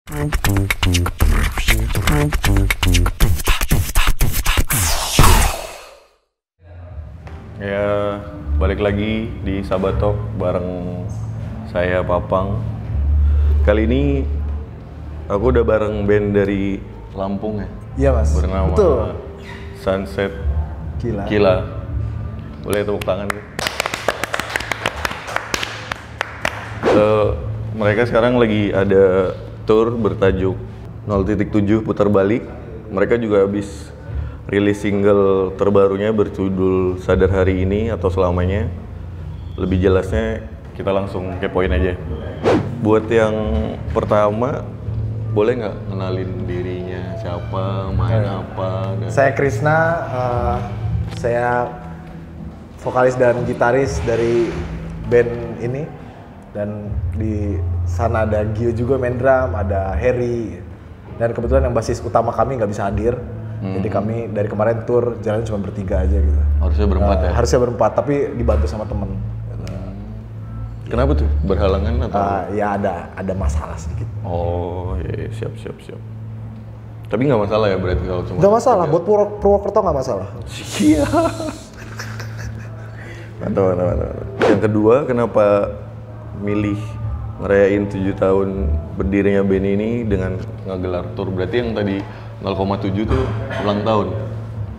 Ya, balik lagi di Sabatok bareng saya Papang. Kali ini aku udah bareng band dari Lampung ya. Iya mas. Bernama Betul. Sunset Kila. Kila. Boleh tepuk tangan tuh. Mereka sekarang lagi ada tour bertajuk 0.7 putar balik. Mereka juga habis rilis single terbarunya berjudul Sadar Hari Ini atau Selamanya. Lebih jelasnya kita langsung kepoin aja. Buat yang pertama, boleh nggak kenalin dirinya, siapa, main apa? Dan... Saya Krisna, saya vokalis dan gitaris dari band ini. Dan di sana ada Gio juga main drum, ada Harry. Dan kebetulan yang basis utama kami nggak bisa hadir. Jadi kami dari kemarin tour jalan cuma bertiga aja gitu. Harusnya berempat ya? Harusnya berempat, tapi dibantu sama temen. Kenapa tuh? Berhalangan atau? Ya ada masalah sedikit. Oh iya, siap. Tapi nggak masalah ya berarti kalau cuma? Nggak masalah, buat Purwokerto nggak masalah. Iya. Mantap. Yang kedua, kenapa milih ngerayain 7 tahun berdirinya band ini dengan ngegelar tour? Berarti yang tadi 0,7 tuh ulang tahun?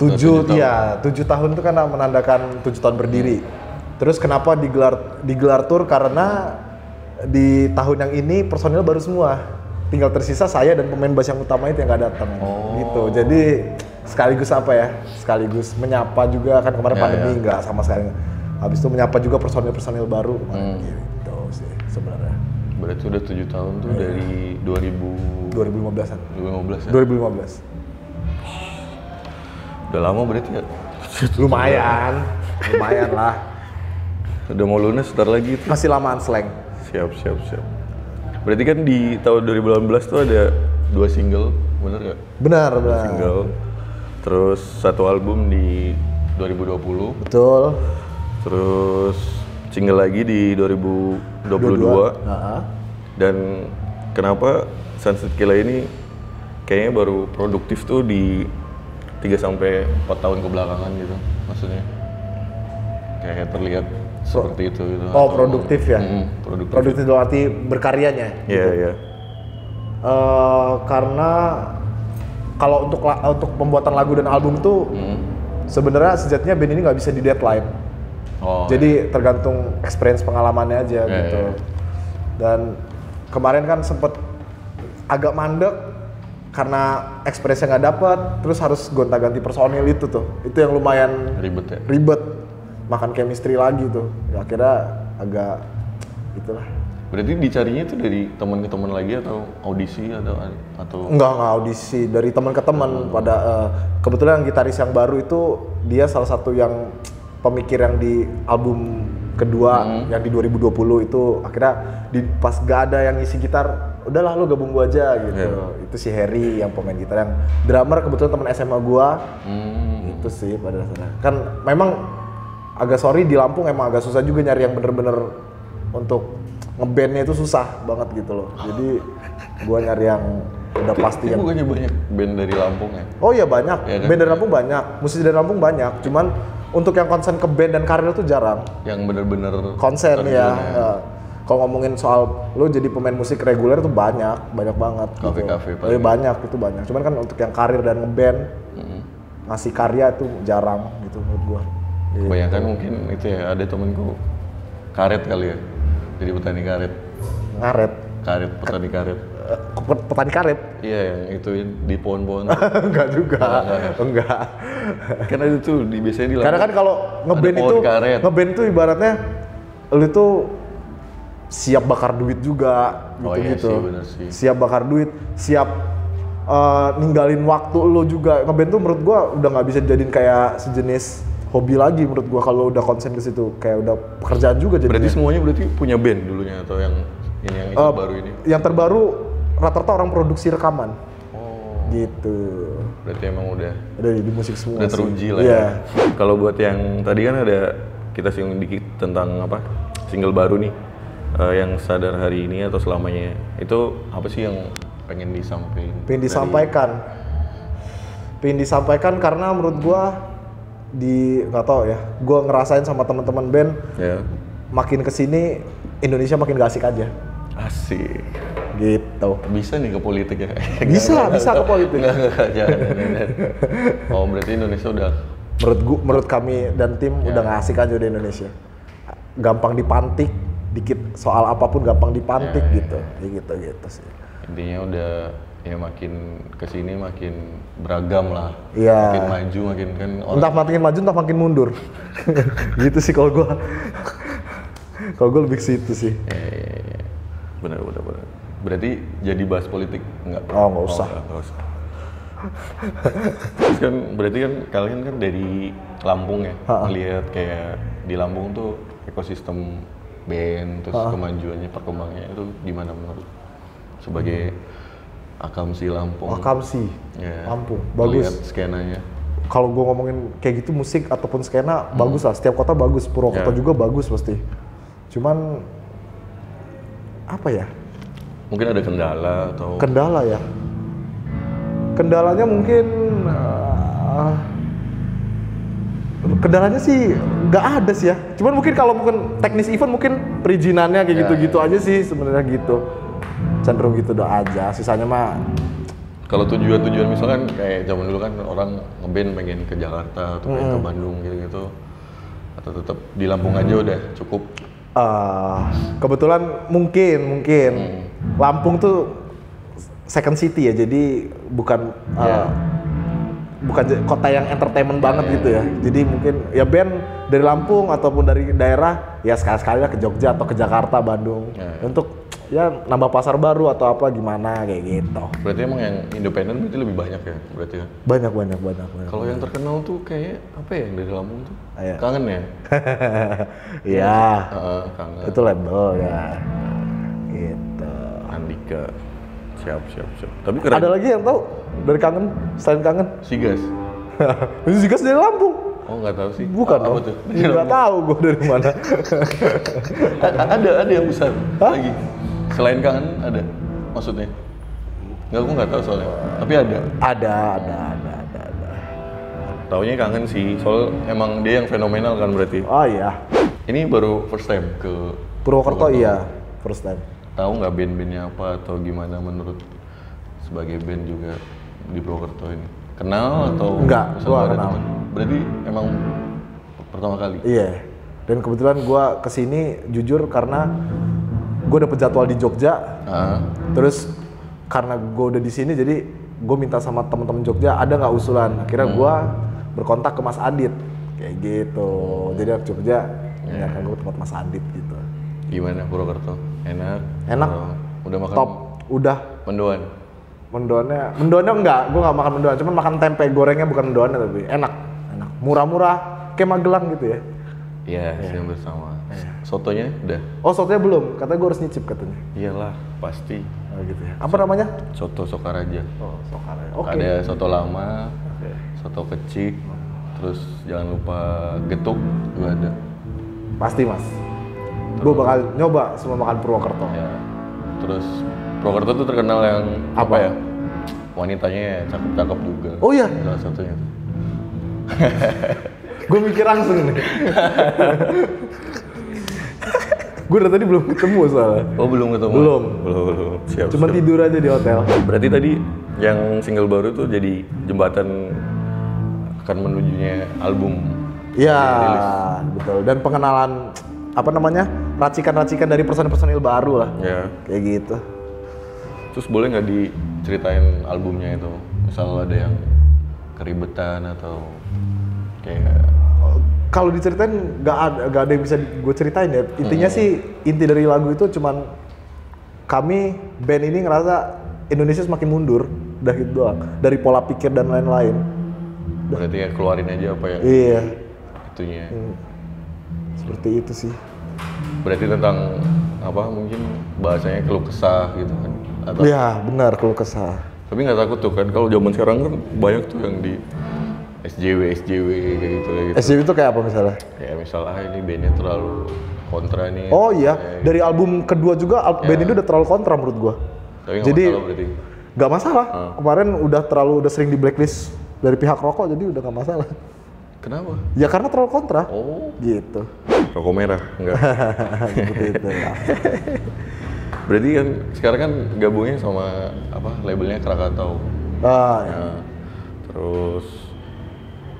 7 tahun itu kan menandakan 7 tahun berdiri. Terus kenapa digelar tour? Karena di tahun yang ini personil baru semua. Tinggal tersisa saya dan pemain bass yang utama itu yang nggak datang. Gitu. Jadi sekaligus menyapa juga, kan kemarin pandemi nggak sama sekali. Habis itu menyapa juga personil baru. Gitu sih sebenarnya. Berarti udah 7 tahun tuh dari 2015-an. 2015 ya? 2015. Udah lama berarti ya? Lumayan lah. Udah mau lunas sebentar lagi tuh. Masih lamaan slang. Siap. Berarti kan di tahun 2018 tuh ada 2 single, bener nggak? Benar. Single. Terus 1 album di 2020. Betul. Terus single lagi di 2022. Dan kenapa Sunset Kila ini kayaknya baru produktif tuh di 3-4 tahun kebelakangan gitu, maksudnya kayak terlihat seperti itu gitu. Oh, produktif ya? Produktif dalam arti berkaryanya? Iya. Karena kalau untuk pembuatan lagu dan album tuh sebenarnya sejatinya band ini nggak bisa di deadline. Jadi tergantung experience pengalamannya aja gitu. Dan kemarin kan sempet agak mandek karena experience-nya nggak dapet, terus harus gonta-ganti personil itu yang lumayan ribet. Makan chemistry lagi tuh, ya, akhirnya agak itulah. Berarti dicarinya itu dari teman ke teman lagi atau audisi atau? Enggak audisi, dari teman ke teman. Pada kebetulan yang gitaris yang baru itu dia salah satu yang pemikir yang di album kedua yang di 2020 itu, akhirnya pas gak ada yang ngisi gitar, udahlah lu gabung gua aja gitu. Itu si Harry yang pemain gitar, yang drummer kebetulan teman SMA gua. Itu sih pada dasarnya. Kan memang agak sorry di Lampung emang agak susah juga nyari yang bener-bener untuk ngebandnya itu susah banget gitu loh. Jadi gua nyari yang udah pasti yang. Bukannya banyak band dari Lampung ya? Oh iya banyak, ya, kan? Band dari Lampung banyak, musisi dari Lampung banyak. Cuman untuk yang konsen ke band dan karir tuh jarang. Yang bener-bener konsen ya. Kalau ngomongin soal lo jadi pemain musik reguler tuh banyak banget. Kafe-kafe gitu. Banyak. Cuman kan untuk yang karir dan ngeband, ngasih karya itu jarang gitu menurut gua. Kebanyakan mungkin itu ya, ada temenku karet kali ya, jadi petani karet. Petani karet. Petani karet? Iya, yang itu di pohon-pohon. Enggak juga. Enggak. Karena itu tuh biasanya di Lampung. Karena kan kalau ngeband itu ibaratnya lu tuh siap bakar duit juga gitu. Sih, bener sih. Siap bakar duit, siap ninggalin waktu lu juga. Ngeband tuh menurut gua udah nggak bisa dijadiin kayak sejenis hobi lagi menurut gua kalau udah konsen ke situ, kayak udah pekerjaan juga jadinya. Berarti semuanya punya band dulunya atau yang baru ini? Yang terbaru rata-rata orang produksi rekaman. Gitu. Berarti emang udah di musik semua. Udah teruji lah ya. Kalau buat yang tadi kan ada kita singgung dikit tentang single baru nih, yang Sadar Hari Ini atau Selamanya. Itu apa sih yang pengen disampaikan? Pengen disampaikan karena menurut gua nggak tahu ya, gua ngerasain sama teman-teman band makin kesini Indonesia makin gak asik aja. Asik gitu. Bisa nih ke politik ya? Bisa ke politik. Jangan. Oh berarti Indonesia udah menurut kami dan tim udah gak asik aja di Indonesia. Gampang dipantik, dikit soal apapun gampang dipantik gitu. Gitu sih. Intinya udah ya makin kesini makin beragam lah. Iya. Makin maju makin kan orang. Entah makin maju entah makin mundur. Gitu sih kalau gua. Kalau gua lebih ke situ sih. Iya. Benar. Berarti jadi bahas politik enggak? Oh, nggak usah. Nggak usah. Terus kan berarti kan kalian kan dari Lampung ya, melihat kayak di Lampung tuh ekosistem band, terus kemajuannya, perkembangannya itu gimana menurut sebagai Akamsi Lampung? Akamsi ya, Lampung, bagus. Lihat skenanya. Kalau gue ngomongin kayak gitu musik ataupun skena bagus lah, setiap kota bagus, Purwokerto juga bagus pasti. Cuman apa ya? Mungkin ada kendala atau? Kendala ya. Kendalanya mungkin kendalanya sih nggak ada sih ya. Cuman mungkin kalau mungkin teknis event mungkin perizinannya kayak gitu-gitu aja sih sebenarnya gitu. Cenderung gitu doa aja. Sisanya mah kalau tujuan misalkan kayak zaman dulu kan orang ngeband pengen ke Jakarta atau pengen ke Bandung gitu-gitu. Atau tetap di Lampung aja udah cukup. Kebetulan mungkin Lampung tuh second city ya, jadi bukan kota yang entertainment banget gitu ya. Jadi mungkin ya band dari Lampung ataupun dari daerah ya sekali-sekali ke Jogja atau ke Jakarta, Bandung untuk ya nambah pasar baru atau apa gimana kayak gitu. Berarti emang yang independen berarti lebih banyak ya berarti kan? Banyak. Kalau yang terkenal tuh kayak apa ya yang dari Lampung tuh? Ayo. Kangen ya? Iya. Kangen. Itu label ya. Gitu. Andika. Siap. Tapi keren. Ada lagi yang tahu dari Kangen selain Kangen? Sigas. Sigas dari Lampung. Oh nggak tahu sih. Bukan apa dong. tuh? Nggak tahu gue dari mana. ada yang besar lagi. Selain Kangen ada maksudnya? Gue nggak tahu soalnya. Tapi ada. Ada. Taunya Kangen sih. Soal emang dia yang fenomenal kan berarti. Oh iya. Ini baru first time ke Purwokerto iya, first time. Tahu nggak band-bandnya apa atau gimana menurut sebagai band juga di Purwokerto ini? Kenal atau? Enggak, gua kenal. Berarti emang pertama kali? Iya. Dan kebetulan gua kesini jujur karena gua dapet jadwal di Jogja. Terus karena gua udah di sini jadi gua minta sama teman-teman Jogja ada nggak usulan. Akhirnya gua berkontak ke Mas Adit kayak gitu. Jadi ke Jogja ya kan gua tempat Mas Adit gitu. Gimana Purwokerto? Enak? Udah makan? Top, udah. Mendoannya enggak, gue nggak makan mendoan, cuman makan tempe gorengnya bukan mendoannya tapi enak, murah-murah, kayak Magelang gitu ya. Iya, siang bersama. Sotonya udah? Oh sotonya belum, katanya gue harus nyicip katanya. Iyalah, pasti. Oh gitu ya. Apa namanya? Soto Sokaraja. Oh Sokaraja. Oke. Ada soto lama, soto kecil, terus jangan lupa getuk juga ada. Pasti mas. Gue bakal nyoba semua makan Purwokerto. Ya. Terus Purwokerto tuh terkenal yang apa ya? Wanitanya cakep-cakep juga. Oh iya? Salah satunya. Gue mikir langsung nih. Gue dari tadi belum ketemu soalnya. Oh belum ketemu? Belum. Siap. Cuma tidur aja di hotel. Berarti tadi yang single baru tuh jadi jembatan akan menujunya album. Iya, betul. Dan pengenalan apa namanya racikan-racikan dari personil baru lah. Ya. Kayak gitu. Terus boleh nggak diceritain albumnya itu? Misal ada yang keribetan atau kayak kalau diceritain nggak ada yang bisa gue ceritain ya. Intinya sih inti dari lagu itu cuman kami band ini ngerasa Indonesia semakin mundur, udah gitu doang. Dari pola pikir dan lain-lain. Berarti ya keluarin aja apa ya? Iya. Itunya. Seperti itu sih. Berarti tentang apa mungkin bahasanya keluh kesah gitu kan? Atau... Iya benar keluh kesah. Tapi nggak takut tuh kan kalau zaman sekarang kan banyak tuh yang di SJW kayak gitu. SJW itu kayak apa misalnya? Kayak misal ini bandnya terlalu kontra nih. Oh iya, dari album kedua juga band ini udah terlalu kontra menurut gua. Tapi jadi berarti Nggak masalah. Kemarin udah sering di blacklist dari pihak rokok, jadi udah nggak masalah. Kenapa? Ya karena terlalu kontra. Oh, Gitu. rokok merah enggak. Seperti itu. Berarti kan sekarang kan gabungnya sama apa? Labelnya Krakatau. Ya. Nah, terus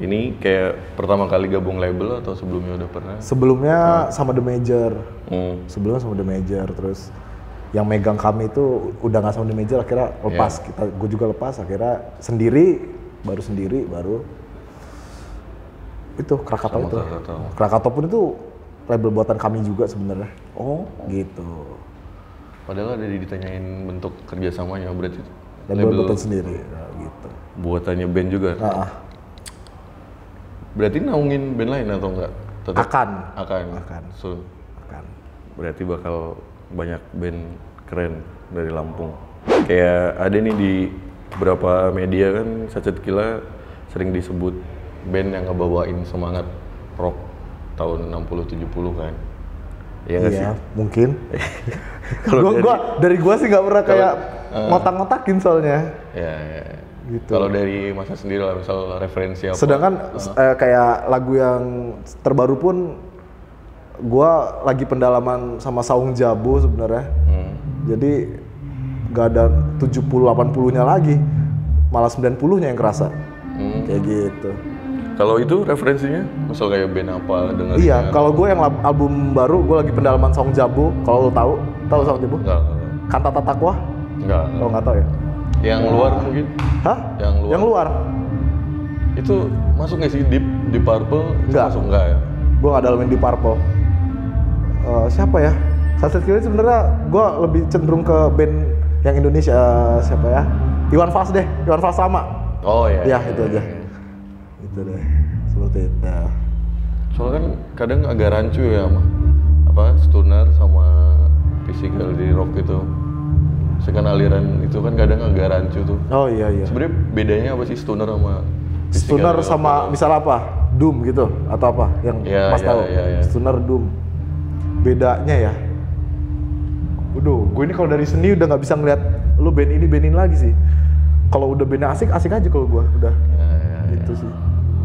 ini kayak pertama kali gabung label atau sebelumnya udah pernah? Sebelumnya sama The Major. Hmm. Sebelumnya sama The Major, terus yang megang kami itu udah nggak sama The Major, akhirnya lepas. Gue juga lepas, akhirnya sendiri baru itu Krakatau Sama itu. Krakatau. Krakatau pun itu label buatan kami juga sebenarnya. Oh, Gitu. padahal ada ditanyain bentuk kerjasamanya, berarti Label buatan sendiri, nah, gitu. buatannya band juga. Berarti naungin band lain atau enggak? Akan. So, Akan. berarti bakal banyak band keren dari Lampung. Kayak ada nih di beberapa media kan, Sachet Killa sering disebut band yang ngebawain semangat rock tahun 60-70 kan. Iya nggak sih? Iya, mungkin. Kalau dari gua sih nggak pernah kayak ngotak-ngotakin soalnya. Ya. Gitu. Kalau dari Masa sendiri lah, misal referensi apa? Sedangkan kayak lagu yang terbaru pun gua lagi pendalaman sama Saung Jabu sebenarnya. Jadi nggak ada 70-80-nya lagi, malah 90-nya yang kerasa. Kayak gitu. Kalau itu referensinya, misal kayak band apa dengerin? Iya, kalau gue yang album baru, gue lagi pendalaman Saung Jabu. Kalau lo tahu Saung Jabu? Enggak. Kantata Takwa? Enggak. Oh, nggak tahu ya? Yang luar mungkin? Hah? Yang luar. Itu masuk nggak sih Deep Purple? Enggak. Masuk enggak ya? Gue nggak dalamin di Purple. Siapa ya? Sachet Killa sebenarnya gue lebih cenderung ke band yang Indonesia. Siapa ya? Iwan Fals deh, Iwan Fals sama. Oh iya. Ya, itu aja. Itu deh, seperti itu. Soalnya kan kadang agak rancu ya sama apa stoner sama physical di rock itu. Sekarang aliran itu kan kadang agak rancu tuh. Oh iya. Sebenarnya bedanya apa sih stoner sama physical Stoner rock sama itu? misal apa? Doom gitu atau apa yang Mas tahu? Iya. Stoner Doom. Bedanya ya. Waduh, gue ini kalau dari seni udah nggak bisa ngeliat lu band ini bandin lagi sih. Kalau udah bandnya asik aja kalau gue udah. Gitu sih.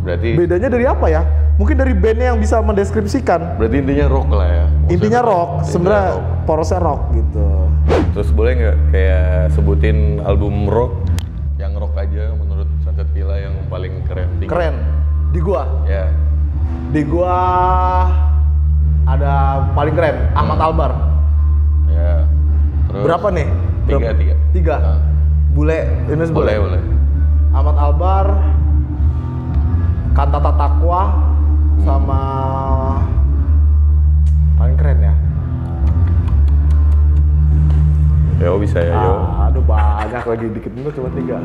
Berarti Bedanya dari apa ya? Mungkin dari bandnya yang bisa mendeskripsikan. berarti intinya rock lah ya. Maksudnya Intinya rock, sebenarnya rock. porosnya rock gitu. Terus boleh nggak kayak sebutin album rock yang rock aja menurut Sachet Killa yang paling keren? Keren. Di gua. Ya. Di gua ada paling keren Ahmad Albar. Ya. Terus Berapa nih? Tiga. Nah. Bule, ini Boleh. Ahmad Albar, Kantata Takwa, sama paling keren ya. Yo bisa ya yo. Aduh banyak lagi, dikit dulu cuma 3.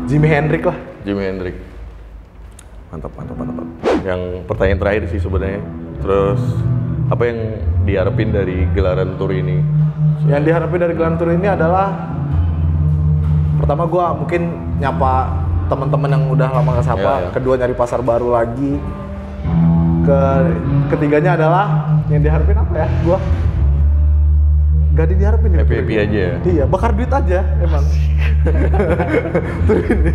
Jimi Hendrix lah. Jimi Hendrix. Mantap. Yang pertanyaan terakhir sih sebenarnya. Terus apa yang diharapin dari gelaran tour ini? Yang diharapin dari gelaran tour ini adalah pertama gua mungkin nyapa teman-teman yang udah lama gak sapa, Ya. kedua nyari pasar baru lagi, ketiganya adalah yang diharapin apa ya? Gua gak diharapin ya. Happy aja ya? Iya, bakar duit aja emang. Tour ini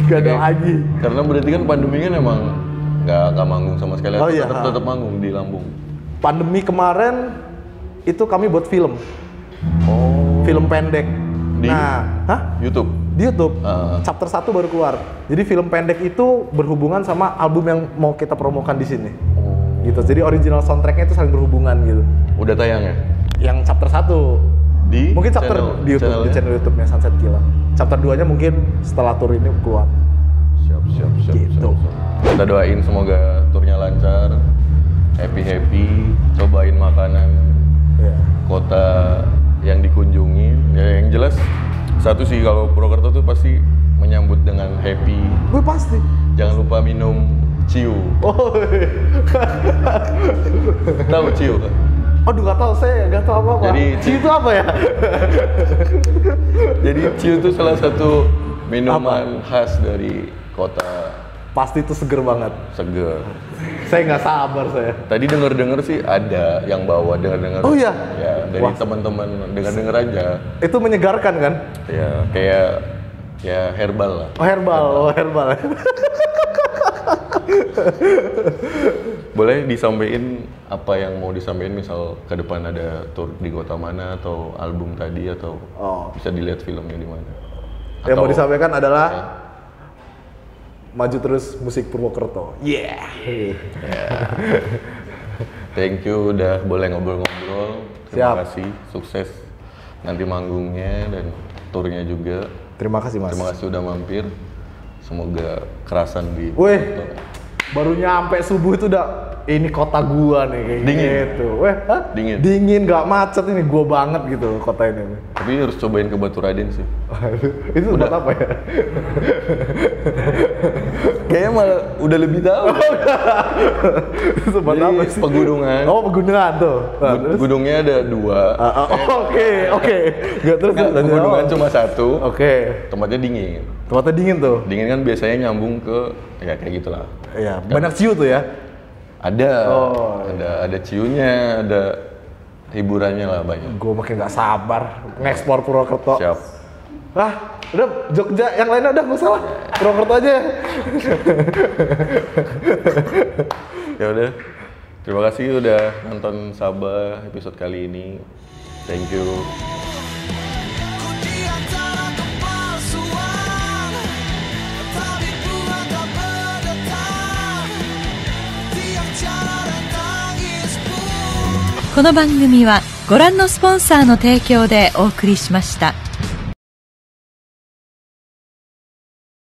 gak ada lagi. Karena berarti kan pandemi kan emang nggak manggung sama sekali. Oh, iya. Tetap manggung di Lampung. Pandemi kemarin itu kami buat film. Oh. Film pendek. Di YouTube. Di YouTube. Chapter 1 baru keluar. Jadi film pendek itu berhubungan sama album yang mau kita promokan di sini. Gitu. Jadi original soundtracknya itu saling berhubungan gitu. Udah tayang ya? Yang chapter 1 Di mungkin chapter channel- di YouTube, di channelnya? channel YouTube-nya Sachet Killa. Chapter 2-nya mungkin setelah tour ini keluar. Siap. Gitu. Kita doain semoga turnya lancar, happy, cobain makanan Ya. kota yang dikunjungi. Ya yang jelas satu sih kalau Purwokerto tuh pasti menyambut dengan happy. Gue pasti. Jangan lupa minum ciu. Oh. Tahu ciu kan? Aduh nggak tahu, saya nggak tahu apa-apa. Jadi itu apa ya? Jadi ciu itu salah satu minuman khas dari kota pasti itu seger banget. Seger. Saya nggak sabar saya. Tadi denger sih ada yang bawa dengar. Oh iya? Ya, dari teman-teman dengar aja. Itu menyegarkan kan? Ya, kayak ya herbal lah. Oh herbal. Boleh disampaikan apa yang mau disampaikan, misal ke depan ada tour di kota mana atau album tadi, atau bisa dilihat filmnya di mana? Yang mau disampaikan adalah maju terus musik Purwokerto. Yeah. Thank you udah boleh ngobrol-ngobrol. Terima kasih, sukses nanti manggungnya dan turnya juga. Terima kasih Mas. Terima kasih udah mampir. Semoga kerasan di Purwokerto. Baru nyampe subuh itu udah ini kota gua nih kayak dingin. Gitu. Dingin nggak macet, ini gua banget gitu kota ini. Tapi harus cobain ke Baturaden sih. Itu tempat apa ya? Kayaknya malah udah lebih tahu. Itu tempat apa sih? Pegunungan. Oh, pegunungan tuh. Gunungnya ada 2. Oke. Nggak terus. Pegunungan cuma 1. Oke. Tempatnya dingin. Tempatnya dingin tuh. Dingin kan biasanya nyambung ke ya kayak gitulah. Iya, banyak ciu tuh ya. Ada ciunya, ada hiburannya lah banyak. Gue makin nggak sabar ngekspor Purwokerto. Siap. Udah Jogja, yang lainnya udah nggak salah. Purwokerto aja. Ya udah. Terima kasih udah nonton Sabah episode kali ini. Thank you.この番組はご覧のスポンサーの提供でお送りしました。